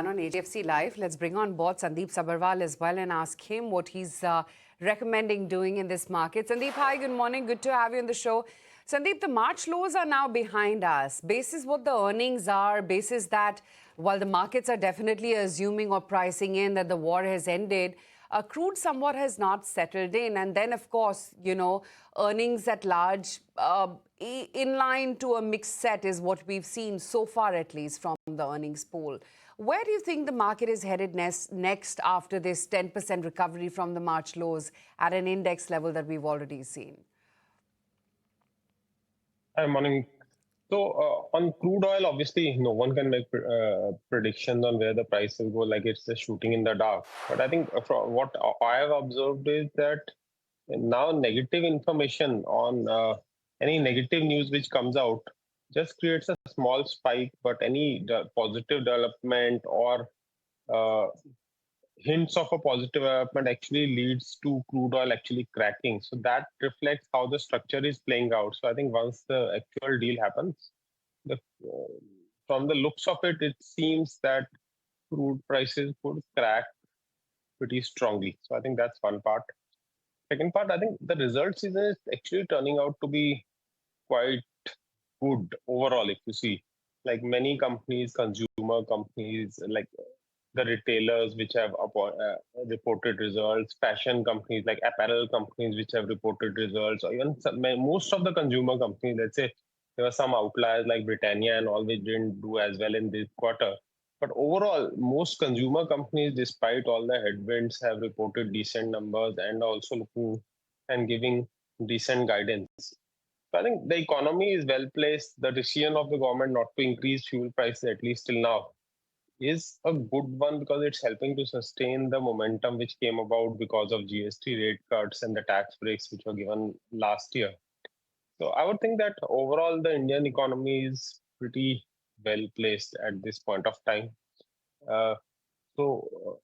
done on HDFC Live. Let's bring on board Sandeep Sabharwal as well and ask him what he's recommending doing in this market. Sandeep, hi, good morning. Good to have you on the show. Sandeep, the March lows are now behind us. Basis what the earnings are, basis that while the markets are definitely assuming or pricing in that the war has ended, crude somewhat has not settled in. And then, of course, earnings at large in line to a mixed set is what we've seen so far, at least from the earnings pool. Where do you think the market is headed next after this 10% recovery from the March lows at an index level that we've already seen? Hi, morning. So on crude oil, obviously, no one can make predictions on where the price will go, like it's just shooting in the dark. But I think from what I have observed is that now negative information on any negative news which comes out just creates a small spike, but any positive development or uh, hints of a positive development actually leads to crude oil actually cracking. So that reflects how the structure is playing out. So I think once the actual deal happens, the, from the looks of it, it seems that crude prices could crack pretty strongly. So I think that's one part. Second part, I think the result season is actually turning out to be quite good overall, if you see. Like many companies, consumer companies, like the retailers which have reported results, fashion companies like apparel companies which have reported results, or even most of the consumer companies, let's say there were some outliers like Britannia and all which didn't do as well in this quarter. But overall, most consumer companies, despite all the headwinds, have reported decent numbers and also looking and giving decent guidance. So I think the economy is well placed. The decision of the government not to increase fuel prices, at least till now, is a good one because it's helping to sustain the momentum which came about because of GST rate cuts and the tax breaks which were given last year. So I would think that overall the Indian economy is pretty well placed at this point of time. Uh, so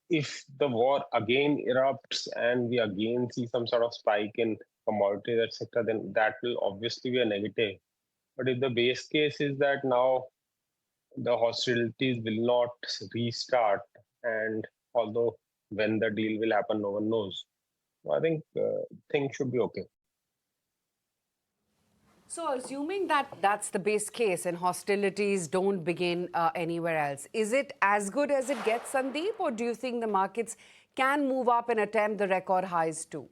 if the war again erupts and we again see some sort of spike in commodities, etc., then that will obviously be a negative. But if the base case is that now the hostilities will not restart, and although when the deal will happen, no one knows. So I think things should be okay. So, assuming that that's the base case and hostilities don't begin anywhere else, is it as good as it gets, Sandeep, or do you think the markets can move up and attempt the record highs too?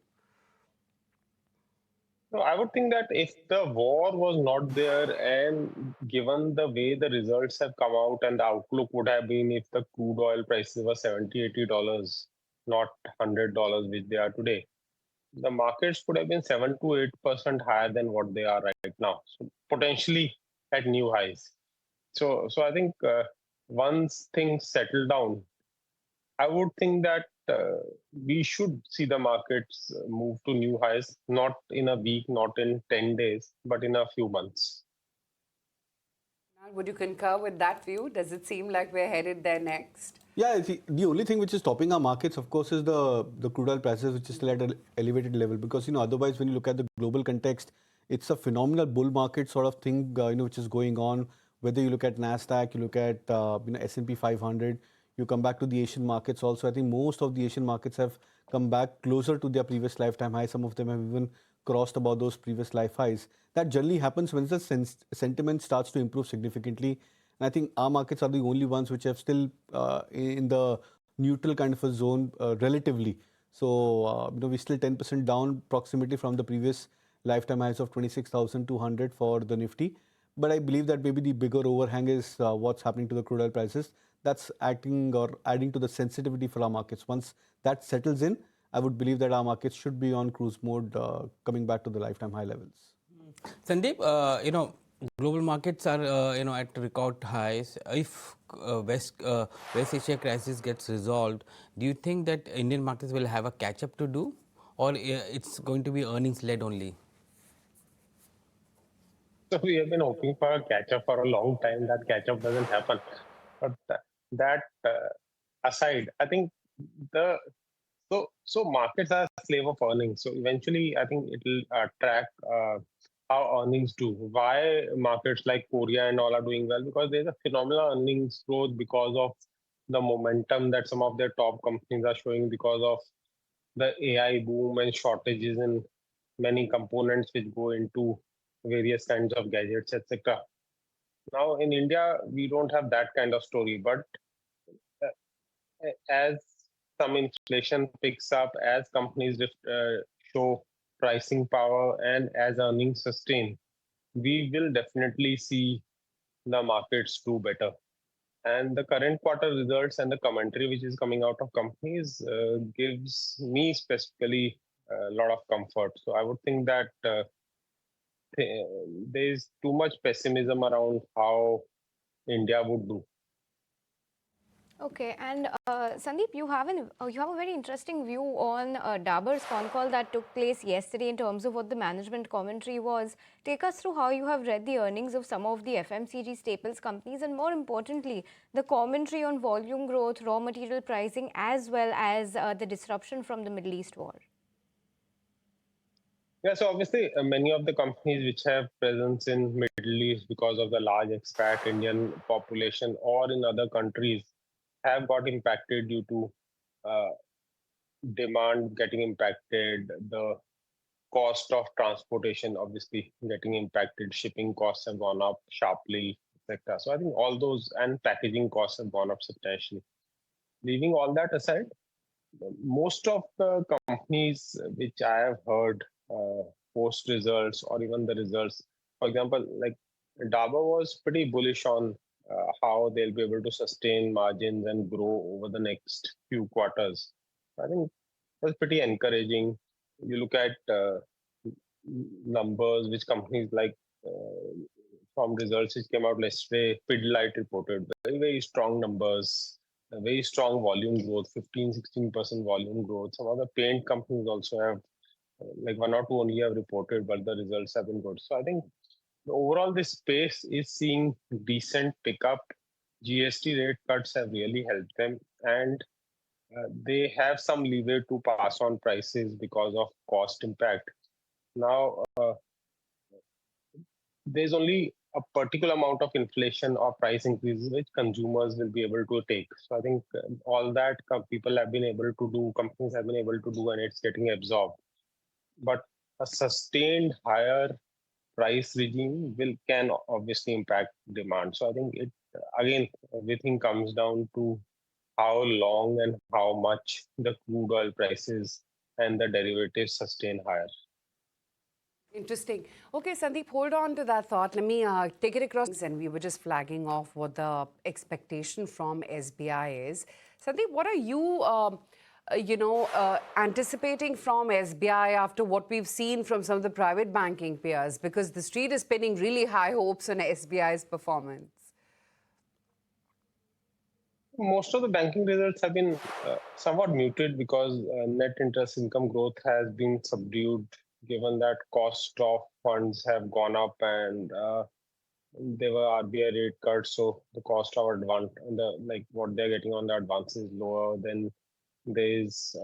So I would think that if the war was not there, and given the way the results have come out, and the outlook would have been if the crude oil prices were $70, $80, not $100, which they are today, the markets could have been 7 to 8% higher than what they are right now. So potentially at new highs. So I think once things settle down, I would think that we should see the markets move to new highs, not in a week, not in 10 days, but in a few months. Would you concur with that view? Does it seem like we're headed there next? Yeah, the only thing which is topping our markets, of course, is the crude oil prices, which is still at an elevated level. Because otherwise, when you look at the global context, it's a phenomenal bull market sort of thing, which is going on. Whether you look at Nasdaq, you look at S&P 500, you come back to the Asian markets also. I think most of the Asian markets have come back closer to their previous lifetime high. Some of them have even crossed about those previous life highs. That generally happens when the sentiment starts to improve significantly. And I think our markets are the only ones which have still in the neutral kind of a zone relatively. So, we're still 10% down approximately from the previous lifetime highs of 26,200 for the Nifty. But I believe that maybe the bigger overhang is what's happening to the crude oil prices. That's acting or adding to the sensitivity for our markets. Once that settles in, I would believe that our markets should be on cruise mode, coming back to the lifetime high levels. Sandeep, global markets are at record highs. If West Asia crisis gets resolved, do you think that Indian markets will have a catch up to do, or it's going to be earnings led only? So we have been hoping for a catch up for a long time. That catch up doesn't happen. But that aside, I think the so markets are a slave of earnings. So eventually, I think it will track how earnings do. Why markets like Korea and all are doing well? Because there's a phenomenal earnings growth because of the momentum that some of their top companies are showing because of the AI boom and shortages in many components which go into various kinds of gadgets, etc. Now, in India, we don't have that kind of story, but as some inflation picks up, as companies show pricing power, and as earnings sustain, we will definitely see the markets do better. And the current quarter results and the commentary which is coming out of companies gives me specifically a lot of comfort. So I would think that there is too much pessimism around how India would do. Okay, and Sandeep, you have a very interesting view on Dabur's con call that took place yesterday in terms of what the management commentary was. Take us through how you have read the earnings of some of the FMCG staples companies, and more importantly, the commentary on volume growth, raw material pricing, as well as the disruption from the Middle East war. Yeah, so obviously many of the companies which have presence in Middle East because of the large expat Indian population or in other countries have got impacted due to uh, demand getting impacted, the cost of transportation obviously getting impacted, shipping costs have gone up sharply, etc. So I think all those and packaging costs have gone up substantially. Leaving all that aside, most of the companies which I have heard post results or even the results, for example, like Dabur was pretty bullish on how they'll be able to sustain margins and grow over the next few quarters. I think that's pretty encouraging. You look at numbers which companies like from results which came out yesterday, Pidilite reported very strong numbers, a very strong volume growth, 15-16% volume growth. Some other paint companies also have, like one or two only have reported, but the results have been good. So I think overall this space is seeing decent pickup. GST rate cuts have really helped them, and they have some leeway to pass on prices because of cost impact. Now, there's only a particular amount of inflation or price increases which consumers will be able to take. So I think all that people have been able to do, companies have been able to do, and it's getting absorbed. But a sustained higher price regime can obviously impact demand. So I think it again everything comes down to how long and how much the crude oil prices and the derivatives sustain higher. Interesting. Okay, Sandeep, hold on to that thought. Let me take it across. And we were just flagging off what the expectation from SBI is. Sandeep, what are you, anticipating from SBI after what we've seen from some of the private banking peers? Because the street is pinning really high hopes on SBI's performance. Most of the banking results have been somewhat muted because net interest income growth has been subdued given that cost of funds have gone up and there were RBI rate cuts, so the cost of what they're getting on the advance is lower. Then there is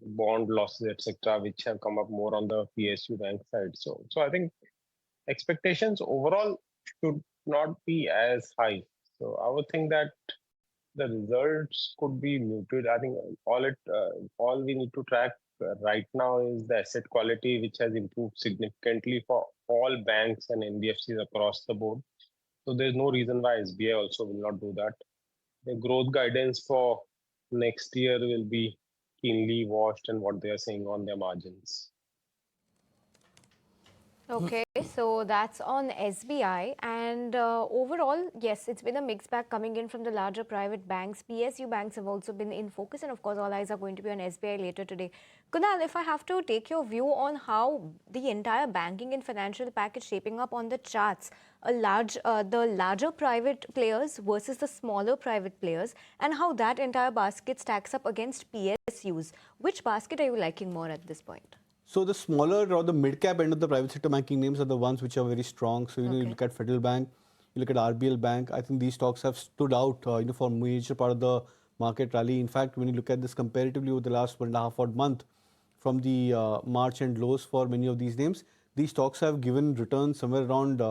bond losses, etc., which have come up more on the PSU bank side. So I think expectations overall should not be as high. So I would think that the results could be muted. I think all we need to track right now is the asset quality, which has improved significantly for all banks and NBFCs across the board. So there's no reason why SBI also will not do that. The growth guidance for next year will be keenly watched and what they are saying on their margins. Okay, so that's on SBI, and overall, yes, it's been a mixed bag coming in from the larger private banks. PSU banks have also been in focus, and of course, all eyes are going to be on SBI later today. Kunal, if I have to take your view on how the entire banking and financial package shaping up on the charts, the larger private players versus the smaller private players, and how that entire basket stacks up against PSUs, which basket are you liking more at this point? So the smaller or the mid-cap end of the private sector banking names are the ones which are very strong. So, you look at Federal Bank, you look at RBL Bank. I think these stocks have stood out, for major part of the market rally. In fact, when you look at this comparatively over the last 1.5 odd month, from the March end lows for many of these names, these stocks have given returns somewhere around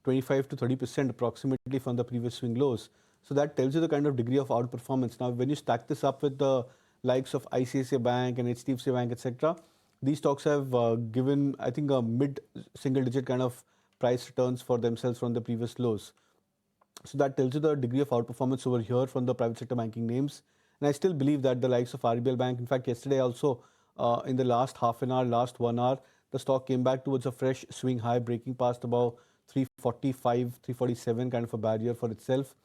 25 to 30% approximately from the previous swing lows. So that tells you the kind of degree of outperformance. Now, when you stack this up with the likes of ICICI Bank and HDFC Bank, etc., these stocks have given, I think, a mid-single-digit kind of price returns for themselves from the previous lows. So that tells you the degree of outperformance over here from the private sector banking names. And I still believe that the likes of RBL Bank, in fact, yesterday also, in the last half an hour, last 1 hour, the stock came back towards a fresh swing high, breaking past about 345, 347 kind of a barrier for itself.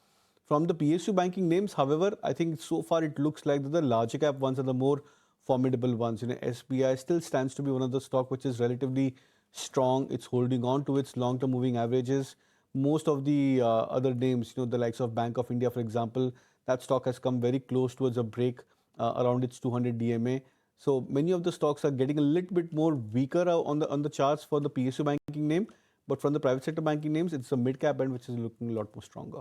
From the PSU banking names, however, I think so far it looks like that the larger cap ones are the more formidable ones. SBI still stands to be one of the stock which is relatively strong. It's holding on to its long-term moving averages. Most of the other names, the likes of Bank of India, for example, that stock has come very close towards a break around its 200 DMA. So many of the stocks are getting a little bit more weaker on the charts for the PSU banking name, but from the private sector banking names, it's the mid cap end which is looking a lot more stronger.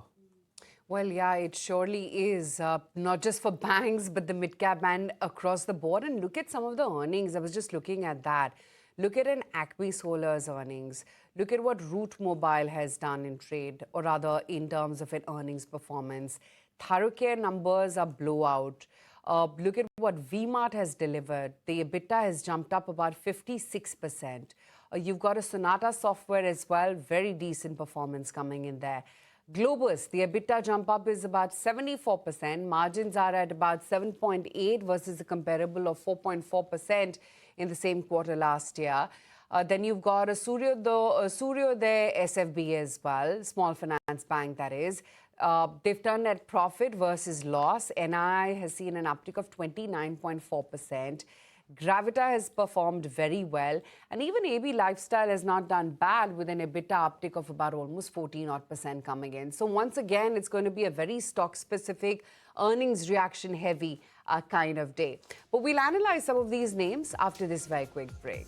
Well, yeah, it surely is, not just for banks, but the mid-cap and across the board. And look at some of the earnings. I was just looking at that. Look at an Acme Solar's earnings. Look at what Root Mobile has done in trade, or rather in terms of an earnings performance. Tharocare numbers are blowout. Look at what V-Mart has delivered. The EBITDA has jumped up about 56%. You've got a Sonata Software as well, very decent performance coming in there. Globus, the EBITDA jump up is about 74%. Margins are at about 7.8 versus a comparable of 4.4% in the same quarter last year. Then you've got a Suryodaya SFB as well, small finance bank that is. They've turned net profit versus loss. NI has seen an uptick of 29.4%. Gravita has performed very well, and even AB Lifestyle has not done bad with an EBITDA uptick of about almost 14% coming in. So once again, it's going to be a very stock-specific, earnings reaction heavy kind of day. But we'll analyze some of these names after this very quick break.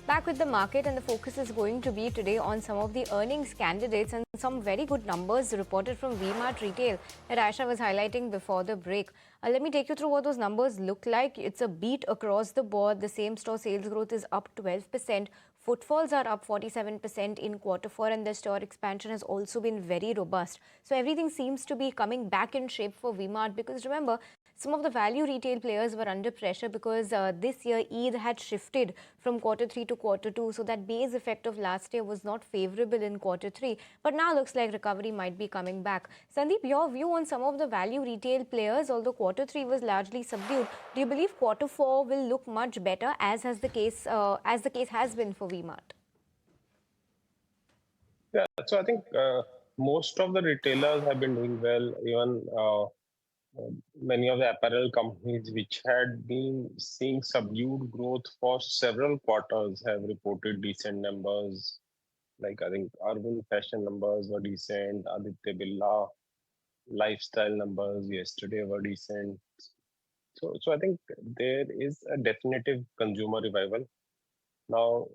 Back with the market, and the focus is going to be today on some of the earnings candidates and some very good numbers reported from V-Mart Retail that Aisha was highlighting before the break. Let me take you through what those numbers look like. It's a beat across the board. The same store sales growth is up 12%. Footfalls are up 47% in Q4, and the store expansion has also been very robust. So everything seems to be coming back in shape for V-Mart, because remember, some of the value retail players were under pressure because this year Eid had shifted from Q3 to Q2, so that base effect of last year was not favorable in Q3. But now looks like recovery might be coming back. Sandeep, your view on some of the value retail players, although Q3 was largely subdued, do you believe Q4 will look much better, as the case has been for V-Mart? Yeah, so I think most of the retailers have been doing well. Even many of the apparel companies which had been seeing subdued growth for several quarters have reported decent numbers. Like I think Urban Fashion numbers were decent, Aditya Birla lifestyle numbers yesterday were decent. So I think there is a definitive consumer revival. Now,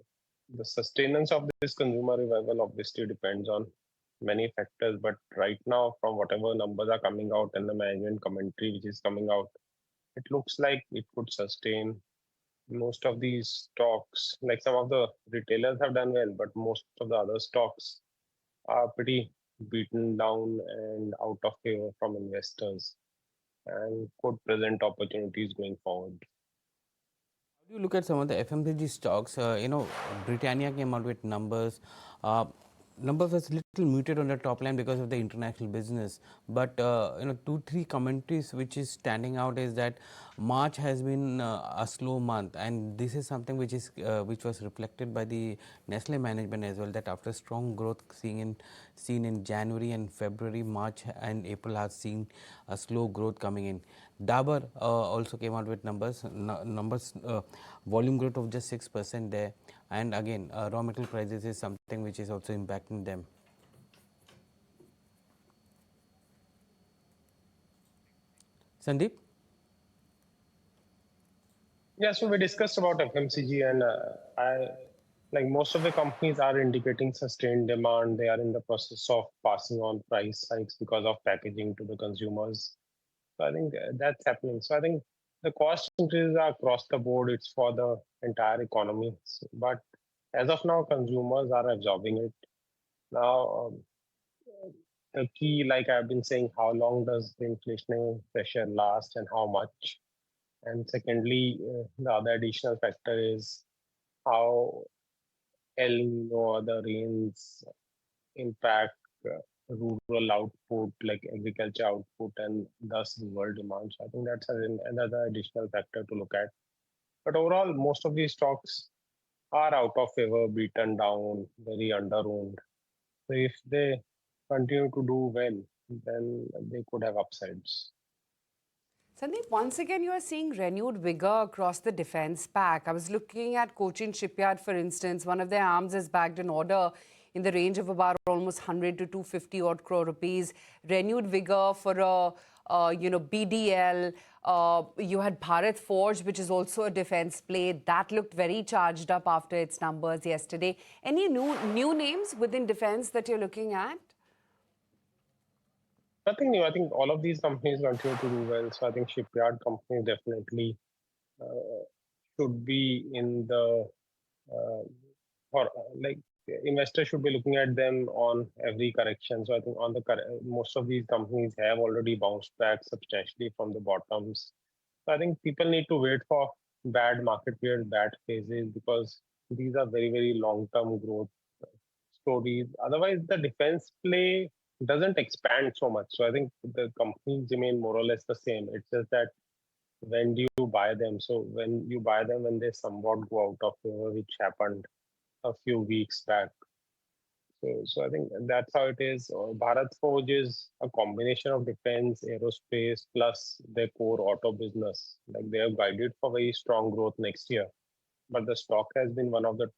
the sustenance of this consumer revival obviously depends on many factors, but right now, from whatever numbers are coming out and the management commentary which is coming out, it looks like it could sustain. Most of these stocks, like some of the retailers have done well, but most of the other stocks are pretty beaten down and out of favor from investors, and could present opportunities going forward. How do you look at some of the FMCG stocks? Britannia came out with numbers. Numbers was little muted on the top line because of the international business. But 2-3 commentaries which is standing out is that March has been a slow month, and this is something which was reflected by the Nestle management as well. That after strong growth seen seen in January and February. March and April has seen a slow growth coming in. Dabur also came out with numbers, volume growth of just 6% there, and again raw material prices is something which is also impacting them. Sandeep? Yeah, so we discussed about FMCG, and I like most of the companies are indicating sustained demand. They are in the process of passing on price hikes because of packaging to the consumers. So I think that's happening. So I think the cost increases are across the board. It's for the entire economy. But as of now, consumers are absorbing it. Now, the key, like I've been saying, how long does the inflationary pressure last and how much? And secondly, the other additional factor is how El Nino or the rains impact rural output, like agriculture output, and thus rural demand. So I think that's another additional factor to look at. But overall, most of these stocks are out of favor, beaten down, very under-owned. So if they continue to do well, then they could have upsides. Sandeep, once again, you are seeing renewed vigor across the defense pack. I was looking at Cochin Shipyard, for instance. One of their arms has bagged an order in the range of about almost 100 to 250 odd crore rupees. Renewed vigor for BDL. You had Bharat Forge, which is also a defense play. That looked very charged up after its numbers yesterday. Any new names within defense that you're looking at? Nothing new. I think all of these companies continue to do well. So I think shipyard companies definitely should be in the or like investors should be looking at them on every correction. So I think on the most of these companies have already bounced back substantially from the bottoms. So I think people need to wait for bad market periods, bad phases, because these are very, very long-term growth stories. Otherwise, the defense play doesn't expand so much. So I think the companies remain more or less the same. It's just that when do you buy them? So when you buy them, when they somewhat go out of favor, which happened a few weeks back. So I think that's how it is. Bharat Forge is a combination of defense, aerospace, plus their core auto business. Like they have guided for very strong growth next year. But the stock has been one of the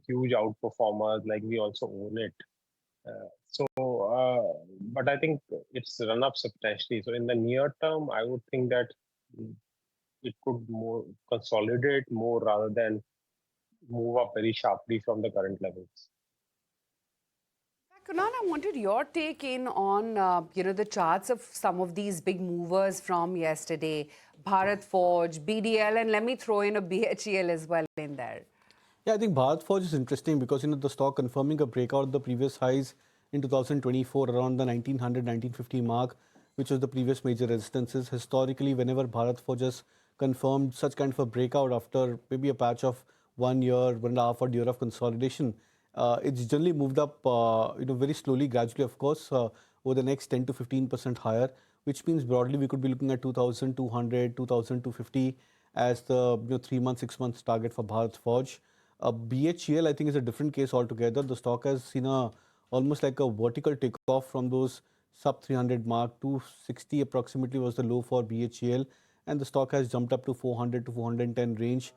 huge outperformers. Like we also own it. But I think it's run up substantially. So in the near term, I would think that it could more consolidate more rather than move up very sharply from the current levels. Kunal, I wanted your take in on the charts of some of these big movers from yesterday, Bharat Forge, BDL, and let me throw in a BHEL as well in there. Yeah, I think Bharat Forge is interesting because the stock confirming a breakout of the previous highs in 2024 around the 1900, 1950 mark, which was the previous major resistances. Historically, whenever Bharat Forge has confirmed such kind of a breakout after maybe a patch of 1 year, 1.5 odd year of consolidation, it's generally moved up, very slowly, gradually, of course, over the next 10 to 15% higher, which means broadly we could be looking at 2,200, 2,250 as the 3 months, 6 months target for Bharat Forge. BHEL, I think, is a different case altogether. The stock has seen almost like a vertical takeoff from those sub 300 mark. 260 approximately was the low for BHEL, and the stock has jumped up to 400 to 410 range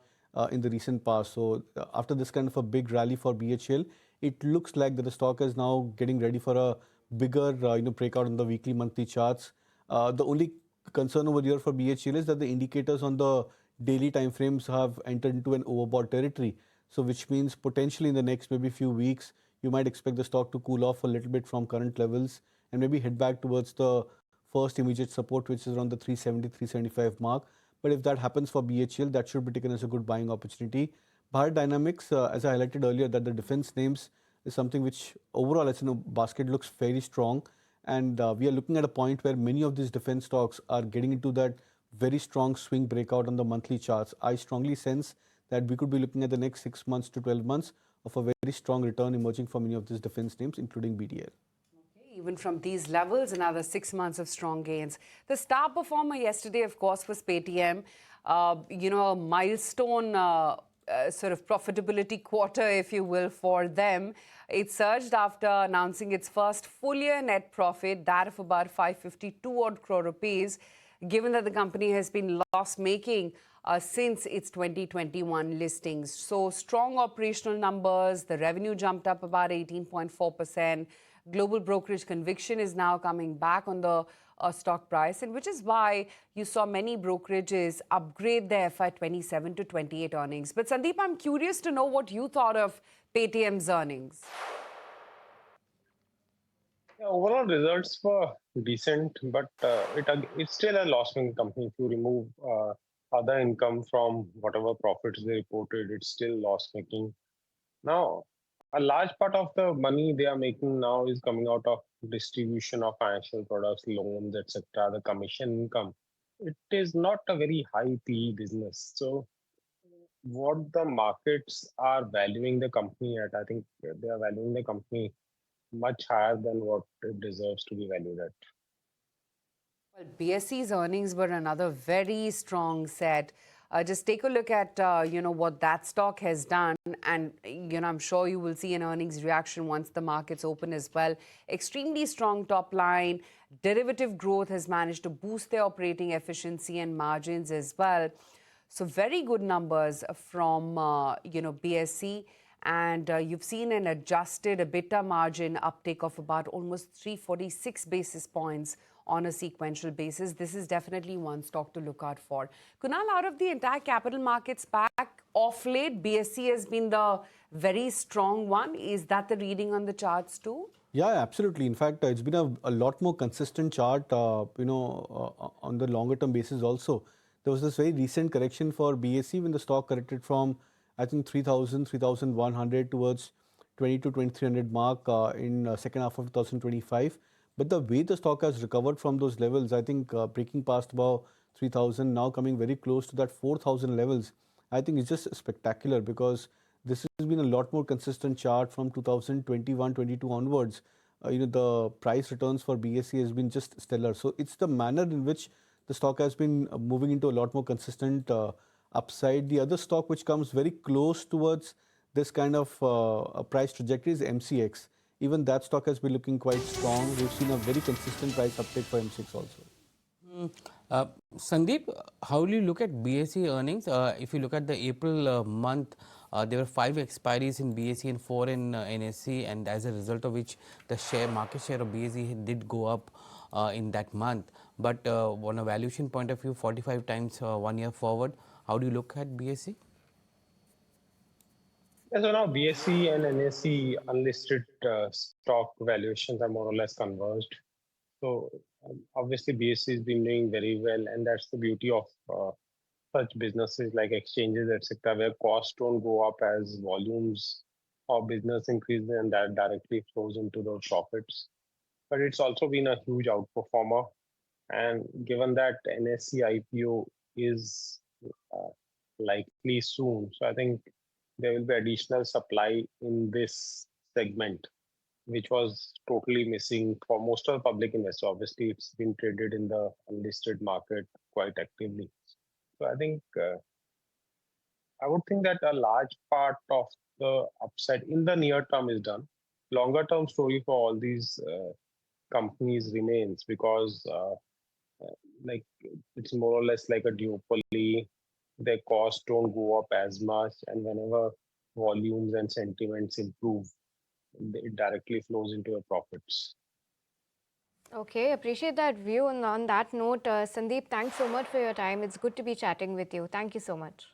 in the recent past. So after this kind of a big rally for BHEL, it looks like that the stock is now getting ready for a bigger breakout on the weekly, monthly charts. The only concern over here for BHEL is that the indicators on the daily time frames have entered into an overbought territory. So which means potentially in the next maybe few weeks, you might expect the stock to cool off a little bit from current levels and maybe head back towards the first immediate support, which is around the 370, 375 mark. But if that happens for BHEL, that should be taken as a good buying opportunity. Bharat Dynamics, as I highlighted earlier, that the defense names is something which overall, as basket looks very strong. And we are looking at a point where many of these defense stocks are getting into that very strong swing breakout on the monthly charts. I strongly sense that we could be looking at the next 6 months to 12 months of a very strong return emerging from many of these defense names, including BDL. Okay, even from these levels, another 6 months of strong gains. The star performer yesterday, of course, was paytm. A milestone sort of profitability quarter, if you will, for them. It surged after announcing its first full year net profit, that of about 552 odd crore rupees, given that the company has been loss-making since its 2021 listings. So strong operational numbers, the revenue jumped up about 18.4%. Global brokerage conviction is now coming back on the stock price, and which is why you saw many brokerages upgrade their FY27 to 28 earnings. But Sandeep, I'm curious to know what you thought of Paytm's earnings. Yeah, overall results were decent, but it's still a loss-making company. If you remove other income from whatever profits they reported, it's still loss-making. Now, a large part of the money they are making now is coming out of distribution of financial products, loans, etc., the commission income. It is not a very high PE business. So what the markets are valuing the company at, I think they are valuing the company much higher than what it deserves to be valued at. Well, BSE's earnings were another very strong set. Just take a look at, what that stock has done. And, I'm sure you will see an earnings reaction once the markets open as well. Extremely strong top line. Derivative growth has managed to boost their operating efficiency and margins as well. So very good numbers from, BSE. And you've seen an adjusted EBITDA margin uptick of about almost 346 basis points on a sequential basis. This is definitely one stock to look out for. Kunal, out of the entire capital markets pack, off late, BSE has been the very strong one. Is that the reading on the charts too? Yeah, absolutely. In fact, it's been a lot more consistent chart, on the longer term basis also. There was this very recent correction for BSE when the stock corrected from, I think, 3,000, 3,100 towards 20 to 2,300 mark in second half of 2025. But the way the stock has recovered from those levels, I think breaking past about 3,000, now coming very close to that 4,000 levels, I think it's just spectacular because this has been a lot more consistent chart from 2021-22 onwards. The price returns for BSE has been just stellar. So it's the manner in which the stock has been moving into a lot more consistent upside. The other stock which comes very close towards this kind of price trajectory is MCX. Even that stock has been looking quite strong. We've seen a very consistent price uptake for MCX also. Sandeep, how do you look at BSE earnings? If you look at the April month, there were 5 expiries in BSE and 4 in NSE, and as a result of which the market share of BSE did go up in that month. But on a valuation point of view, 45 times 1 year forward, how do you look at BSE? Yeah, so now BSE and NSE unlisted stock valuations are more or less converged. So obviously BSE has been doing very well, and that's the beauty of such businesses like exchanges, etc., where costs don't go up as volumes of business increase, and that directly flows into the profits. But it's also been a huge outperformer, and given that NSE IPO is likely soon, so I think there will be additional supply in this segment, which was totally missing for most of the public investors. Obviously, it's been traded in the unlisted market quite actively. So I think I would think that a large part of the upside in the near term is done. Longer term story for all these companies remains because like it's more or less like a duopoly. Their costs don't go up as much, and whenever volumes and sentiments improve, it directly flows into your profits. Okay, appreciate that view. And on that note, Sandeep, thanks so much for your time. It's good to be chatting with you. Thank you so much.